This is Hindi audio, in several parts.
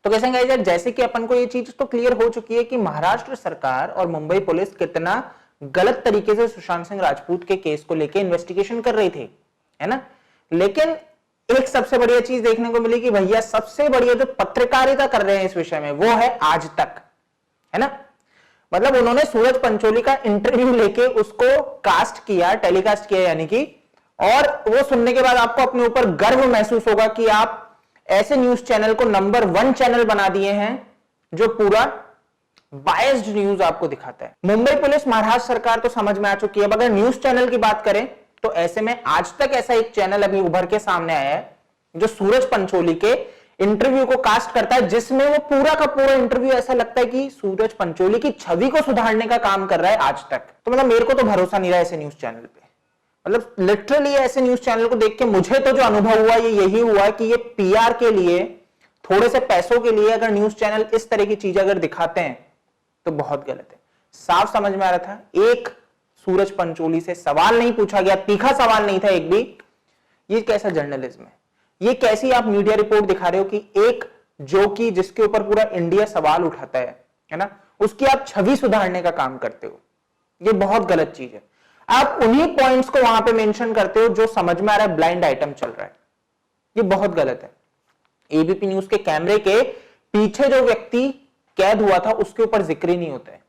तो कैसे गाइस यार, जैसे कि अपन को ये चीज तो क्लियर हो चुकी है कि महाराष्ट्र सरकार और मुंबई पुलिस कितना गलत तरीके से सुशांत सिंह राजपूत के केस को लेकर इन्वेस्टिगेशन कर रही थी, है ना। लेकिन एक सबसे बढ़िया चीज देखने को मिली कि भैया सबसे बढ़िया जो पत्रकारिता कर रहे हैं इस विषय में वो है आज तक, है ना। मतलब उन्होंने सूरज पंचोली का इंटरव्यू लेके उसको कास्ट किया, टेलीकास्ट किया यानी कि, और वो सुनने के बाद आपको अपने ऊपर गर्व महसूस होगा कि आप ऐसे न्यूज चैनल को नंबर 1 चैनल बना दिए हैं जो पूरा बायस्ड न्यूज आपको दिखाता है। मुंबई पुलिस, महाराष्ट्र सरकार तो समझ में आ चुकी है। अगर न्यूज चैनल की बात करें तो ऐसे में आज तक ऐसा एक चैनल अभी उभर के सामने आया है जो सूरज पंचोली के इंटरव्यू को कास्ट करता है, जिसमें वो पूरा का पूरा इंटरव्यू ऐसा लगता है कि सूरज पंचोली की छवि को सुधारने का काम कर रहा है आज तक। तो मतलब मेरे को तो भरोसा नहीं रहा ऐसे न्यूज चैनल पे। मतलब लिटरली ऐसे न्यूज चैनल को देख के मुझे तो जो अनुभव हुआ ये यही हुआ कि ये पीआर के लिए, थोड़े से पैसों के लिए अगर न्यूज चैनल इस तरह की चीजें अगर दिखाते हैं तो बहुत गलत है। साफ समझ में आ रहा था, एक सूरज पंचोली से सवाल नहीं पूछा गया, तीखा सवाल नहीं था एक भी। ये कैसा जर्नलिज्म है? ये कैसी आप मीडिया रिपोर्ट दिखा रहे हो कि एक जो कि जिसके ऊपर पूरा इंडिया सवाल उठाता है ना, उसकी आप छवि सुधारने का काम करते हो। ये बहुत गलत चीज है। आप उन्हीं पॉइंट्स को वहां पे मेंशन करते हो जो समझ में आ रहा है ब्लाइंड आइटम चल रहा है। ये बहुत गलत है। एबीपी न्यूज के कैमरे के पीछे जो व्यक्ति कैद हुआ था उसके ऊपर जिक्र ही नहीं होता है।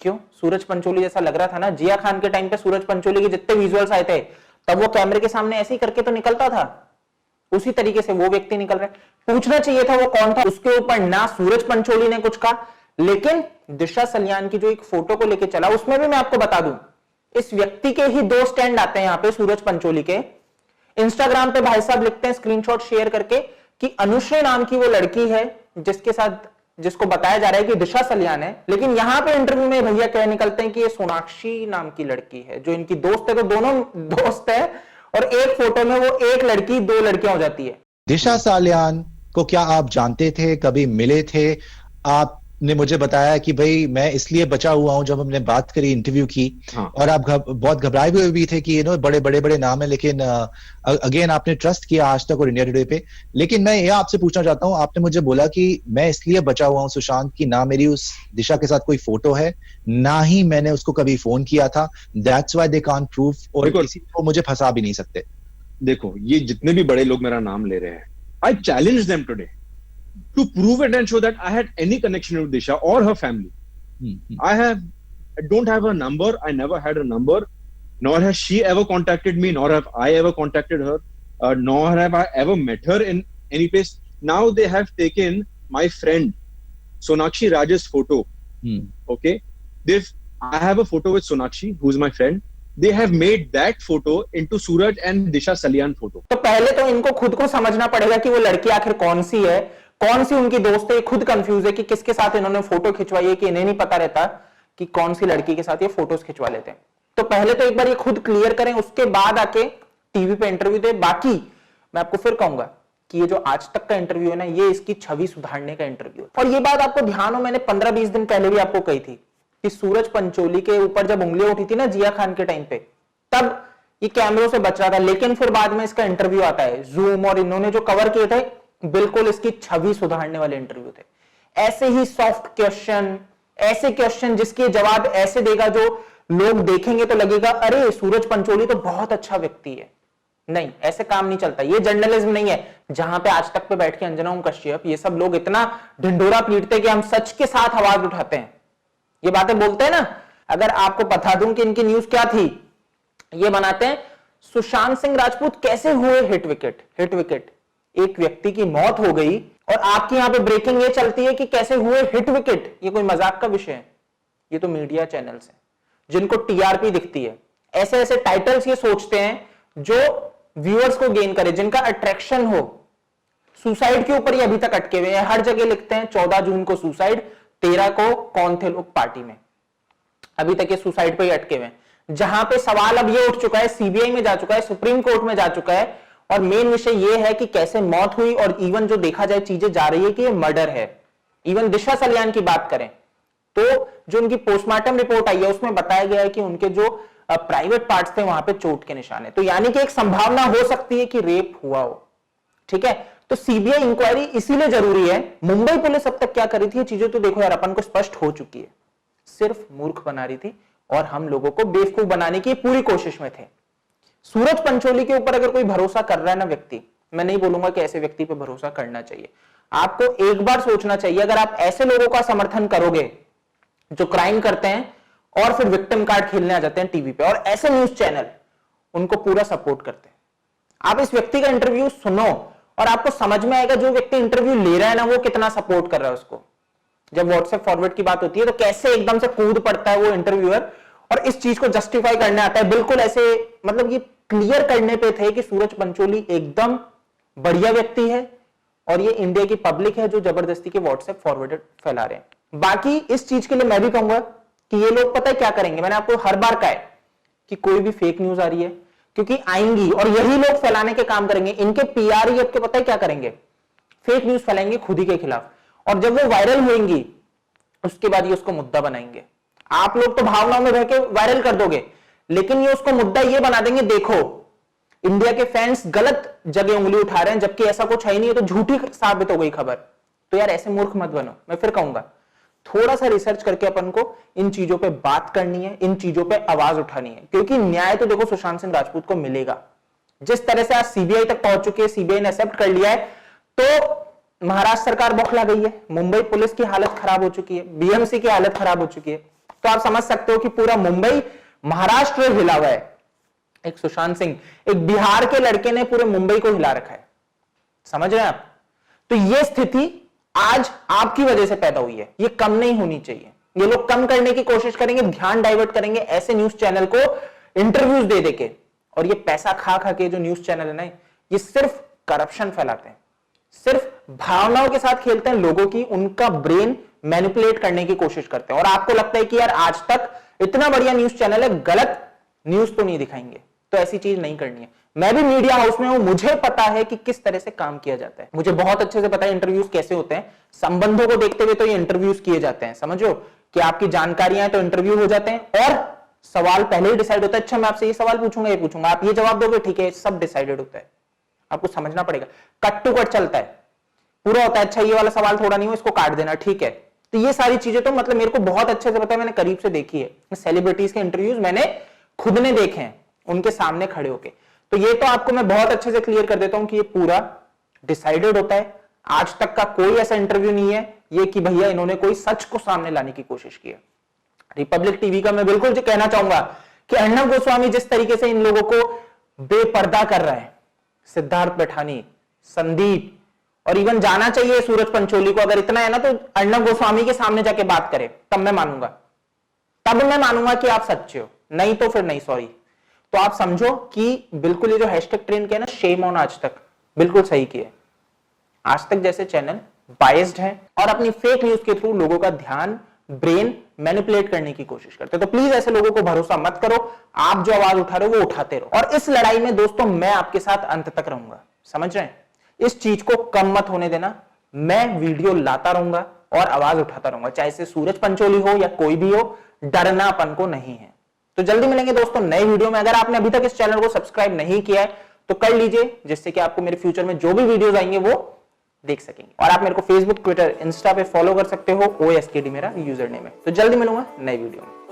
क्यों? सूरज पंचोली जैसा लग रहा था ना, जिया खान के टाइम पे सूरज पंचोली के जितने विजुअल्स आए थे तब वो कैमरे के सामने ऐसे ही करके तो निकलता था, उसी तरीके से वो व्यक्ति निकल रहा है। पूछना चाहिए था वो कौन था, उसके ऊपर ना सूरज पंचोली ने कुछ कहा। लेकिन दिशा सलियान की जो एक फोटो को लेकर चला उसमें भी मैं आपको बता दूं, इस व्यक्ति के ही 2 स्टैंड आते हैं यहां पे सूरज पंचोली के। इंस्टाग्राम पे भाई साहब लिखते हैं स्क्रीनशॉट शेयर करके कि अनुश्री नाम की वो लड़की है जिसके साथ, जिसको बताया जा रहा है कि दिशा सलियान है। लेकिन यहां पे इंटरव्यू में भैया कह निकलते हैं कि ये सोनाक्षी नाम की लड़की है जो इनकी दोस्त है। तो दोनों दोस्त है और एक फोटो में वो एक लड़की 2 लड़कियां हो जाती है। दिशा सलियान को क्या आप जानते थे, कभी मिले थे? आपने मुझे बताया कि भाई मैं इसलिए बचा हुआ हूं जब हमने बात करी, इंटरव्यू की। हाँ। और आप बहुत घबराए हुए भी थे कि बड़े नाम है, लेकिन अगेन आपने ट्रस्ट किया आज तक और इंडिया टुडे पे। लेकिन मैं ये आपसे पूछना चाहता हूं, आपने मुझे बोला कि मैं इसलिए बचा हुआ हूं सुशांत की, ना मेरी उस दिशा के साथ कोई फोटो है, ना ही मैंने उसको कभी फोन किया था, that's why they can't prove, और किसी को मुझे फंसा भी नहीं सकते। देखो, ये जितने भी बड़े लोग मेरा नाम ले रहे हैं, I challenge them today to prove it and show that I had any connection with Disha or her family. I don't have a number. I never had a number, nor has she ever contacted me, nor have I ever contacted her, nor have I ever met her in any place. Now they have taken my friend Sonakshi Raj's photo. Okay, I have a photo with Sonakshi, who's my friend. They have made that photo into Suraj and Disha Salian photo. तो पहले तो इनको खुद को समझना पड़ेगा कि वो लड़की आखिर कौन सी है, कौन सी उनकी दोस्त है। खुद कंफ्यूज है कि किसके साथ इन्होंने फोटो खिंचवाई है, कि इन्हें नहीं पता रहता कि कौन सी लड़की के साथ ये फोटोज खिंचवा लेते हैं। तो पहले तो एक बार ये खुद क्लियर करें, उसके बाद आके टीवी पे इंटरव्यू दे। बाकी मैं आपको फिर कहूंगा कि ये जो आज तक का इंटरव्यू है ना, ये इसकी छवि सुधारने का इंटरव्यू है। और ये बात आपको ध्यान हो, मैंने 15-20 दिन पहले भी आपको कही थी कि सूरज पंचोली के ऊपर जब उंगलियां उठी थी ना जिया खान के टाइम पे, तब ये कैमरों से बच रहा था। लेकिन फिर बाद में इसका इंटरव्यू आता है, जूम और इन्होंने जो कवर किए थे बिल्कुल इसकी छवि सुधारने वाले इंटरव्यू थे। ऐसे ही सॉफ्ट क्वेश्चन, ऐसे क्वेश्चन जिसके जवाब ऐसे देगा जो लोग देखेंगे तो लगेगा अरे सूरज पंचोली तो बहुत अच्छा व्यक्ति है। नहीं, ऐसे काम नहीं चलता। ये जर्नलिज्म नहीं है जहां पे आज तक पे बैठ के अंजना ओम कश्यप ये सब लोग इतना ढिंढोरा पीटते कि हम सच के साथ आवाज उठाते हैं, ये बातें बोलते हैं ना। अगर आपको बता दूं कि इनकी न्यूज क्या थी, ये बनाते हैं सुशांत सिंह राजपूत कैसे हुए हिट विकेट। एक व्यक्ति की मौत हो गई और आपकी यहां पे ब्रेकिंग ये चलती है कि कैसे हुए हिट विकेट। ये कोई मजाक का विषय है? ये तो मीडिया चैनल्स हैं जिनको टीआरपी दिखती है। ऐसे ऐसे टाइटल्स ये सोचते हैं जो व्यूअर्स को गेन करे, जिनका अट्रैक्शन हो। सुसाइड के ऊपर ये अभी तक अटके हुए हैं। हर जगह लिखते हैं 14 जून को सुसाइड, 13 को कौन थे लोग पार्टी में। अभी तक ये सुसाइड पे ही अटके हुए हैं। जहां पे सवाल अब ये उठ चुका है, सीबीआई में जा चुका है, सुप्रीम कोर्ट में जा चुका है, और मेन विषय ये है कि कैसे मौत हुई। और इवन जो देखा जाए चीजें जा रही है कि ये मर्डर है। इवन दिशा सलियान की बात करें तो जो उनकी पोस्टमार्टम रिपोर्ट आई है उसमें बताया गया है कि उनके जो प्राइवेट पार्ट्स थे वहां पे चोट के निशान है। तो यानी कि एक संभावना हो सकती है कि रेप हुआ हो। ठीक है, तो सीबीआई इंक्वायरी इसीलिए जरूरी है। मुंबई पुलिस अब तक क्या कर रही थी, ये चीजें तो देखो यार अपन को स्पष्ट हो चुकी है, सिर्फ मूर्ख बना रही थी और हम लोगों को बेवकूफ बनाने की पूरी कोशिश में थे। सूरज पंचोली के ऊपर अगर कोई भरोसा कर रहा है ना व्यक्ति, मैं नहीं बोलूंगा कि ऐसे व्यक्ति पे भरोसा करना चाहिए, आपको एक बार सोचना चाहिए। अगर आप ऐसे लोगों का समर्थन करोगे जो क्राइम करते हैं और फिर विक्टिम कार्ड खेलने आ जाते हैं टीवी पे, और ऐसे न्यूज चैनल उनको पूरा सपोर्ट करते हैं, आप इस व्यक्ति का इंटरव्यू सुनो और आपको समझ में आएगा जो व्यक्ति इंटरव्यू ले रहा है ना वो कितना सपोर्ट कर रहा है उसको। जब व्हाट्सएप फॉरवर्ड की बात होती है तो कैसे एकदम से कूद पड़ता है वो इंटरव्यूअर और इस चीज को जस्टिफाई करने आता है, बिल्कुल ऐसे मतलब ये क्लियर करने पे थे कि सूरज पंचोली एकदम बढ़िया व्यक्ति है और ये इंडिया की पब्लिक है जो जबरदस्ती के व्हाट्सएप फॉरवर्ड फैला रहे हैं। बाकी इस चीज के लिए मैं भी कहूंगा कि ये लोग पता है क्या करेंगे, मैंने आपको हर बार कहा है कि कोई भी फेक न्यूज आ रही है क्योंकि आएंगी और यही लोग फैलाने के काम करेंगे, इनके पीआर ही आपके पता है क्या करेंगे, फेक न्यूज फैलाएंगे खुद ही के खिलाफ, और जब वो वायरल होंगी उसके बाद ये उसको मुद्दा बनाएंगे। आप लोग तो भावनाओं में रह के वायरल कर दोगे, लेकिन ये उसको मुद्दा ये बना देंगे, देखो इंडिया के फैंस गलत जगह उंगली उठा रहे हैं जबकि ऐसा कुछ है ही नहीं, है तो झूठी साबित हो गई खबर। तो यार ऐसे मूर्ख मत बनो, मैं फिर कहूंगा थोड़ा सा रिसर्च करके अपन को इन चीजों पे बात करनी है, इन चीजों पे आवाज उठानी है, क्योंकि न्याय तो देखो सुशांत सिंह राजपूत को मिलेगा। जिस तरह से आज सीबीआई तक पहुंच चुकी है, सीबीआई ने एक्सेप्ट कर लिया है, तो महाराष्ट्र सरकार बौखला गई है, मुंबई पुलिस की हालत खराब हो चुकी है, बीएमसी की हालत खराब हो चुकी है। तो आप समझ सकते हो कि पूरा मुंबई महाराष्ट्र हिला हुआ है। एक सुशांत सिंह, एक बिहार के लड़के ने पूरे मुंबई को हिला रखा है, समझ रहे हैं आप। तो यह स्थिति आज आपकी वजह से पैदा हुई है, ये कम नहीं होनी चाहिए। ये लोग कम करने की कोशिश करेंगे, ध्यान डाइवर्ट करेंगे ऐसे न्यूज चैनल को इंटरव्यूज दे देके, और ये पैसा खा खा के जो न्यूज चैनल है ना, ये सिर्फ करप्शन फैलाते हैं, सिर्फ भावनाओं के साथ खेलते हैं लोगों की, उनका ब्रेन मैनिपुलेट करने की कोशिश करते हैं। और आपको लगता है कि यार आज तक इतना बढ़िया न्यूज चैनल है, गलत न्यूज तो नहीं दिखाएंगे, तो ऐसी चीज नहीं करनी है। मैं भी मीडिया हाउस में हूं, मुझे पता है कि किस तरह से काम किया जाता है, मुझे बहुत अच्छे से पता है इंटरव्यूज कैसे होते हैं। संबंधों को देखते हुए तो ये इंटरव्यूज किए जाते हैं, समझो कि आपकी जानकारियां हैं तो इंटरव्यू हो जाते हैं, और सवाल पहले ही डिसाइड होता है, अच्छा मैं आपसे ये सवाल पूछूंगा, ये पूछूंगा, आप ये जवाब दोगे, ठीक है, सब डिसाइडेड होता है। आपको समझना पड़ेगा, कट टू कट चलता है, पूरा होता है, अच्छा ये वाला सवाल थोड़ा नहीं हो, इसको काट देना, ठीक है। तो ये सारी चीजें तो मतलब मेरे को बहुत अच्छे से पता है, मैंने करीब से देखी है। सेलिब्रिटीज के इंटरव्यूज मैंने खुद ने देखे हैं उनके सामने खड़े होके, तो ये तो आपको मैं बहुत अच्छे से क्लियर कर देता हूं कि ये पूरा डिसाइडेड होता है। आज तक का कोई ऐसा इंटरव्यू नहीं है ये कि भैया इन्होंने कोई सच को सामने लाने की कोशिश की है। रिपब्लिक टीवी का मैं बिल्कुल कहना चाहूंगा कि अर्णव गोस्वामी जिस तरीके से इन लोगों को बेपर्दा कर रहा है, सिद्धार्थ पैठानी, संदीप, और इवन जाना चाहिए सूरज पंचोली को, अगर इतना है ना तो अर्णव गोस्वामी के सामने जाके बात करे, तब मैं मानूंगा, तब मैं मानूंगा कि आप सच्चे हो, नहीं तो फिर नहीं, सॉरी। तो आप समझो कि बिल्कुल ये जो हैशटैग ट्रेंड किया ना, शेम ऑन आज तक, बिल्कुल सही किया। आज तक जैसे चैनल बायस्ड है और अपनी फेक न्यूज के थ्रू लोगों का ध्यान, ब्रेन मैनिपुलेट करने की कोशिश करते हैं। तो प्लीज ऐसे लोगों को भरोसा मत करो, आप जो आवाज उठा रहे हो वो उठाते रहो, और इस लड़ाई में दोस्तों मैं आपके साथ अंत तक रहूंगा, समझ रहे हैं। इस चीज को कम मत होने देना, मैं वीडियो लाता रहूंगा और आवाज उठाता रहूंगा, चाहे से सूरज पंचोली हो या कोई भी हो, डरना अपन को नहीं है। तो जल्दी मिलेंगे दोस्तों नए वीडियो में। अगर आपने अभी तक इस चैनल को सब्सक्राइब नहीं किया है तो कर लीजिए, जिससे कि आपको मेरे फ्यूचर में जो भी वीडियोस आएंगे वो देख सकेंगे। और आप मेरे को फेसबुक, ट्विटर, इंस्टा पे फॉलो कर सकते हो, OSKD मेरा यूजर नेम है। तो जल्दी मिलूंगा नए वीडियो में।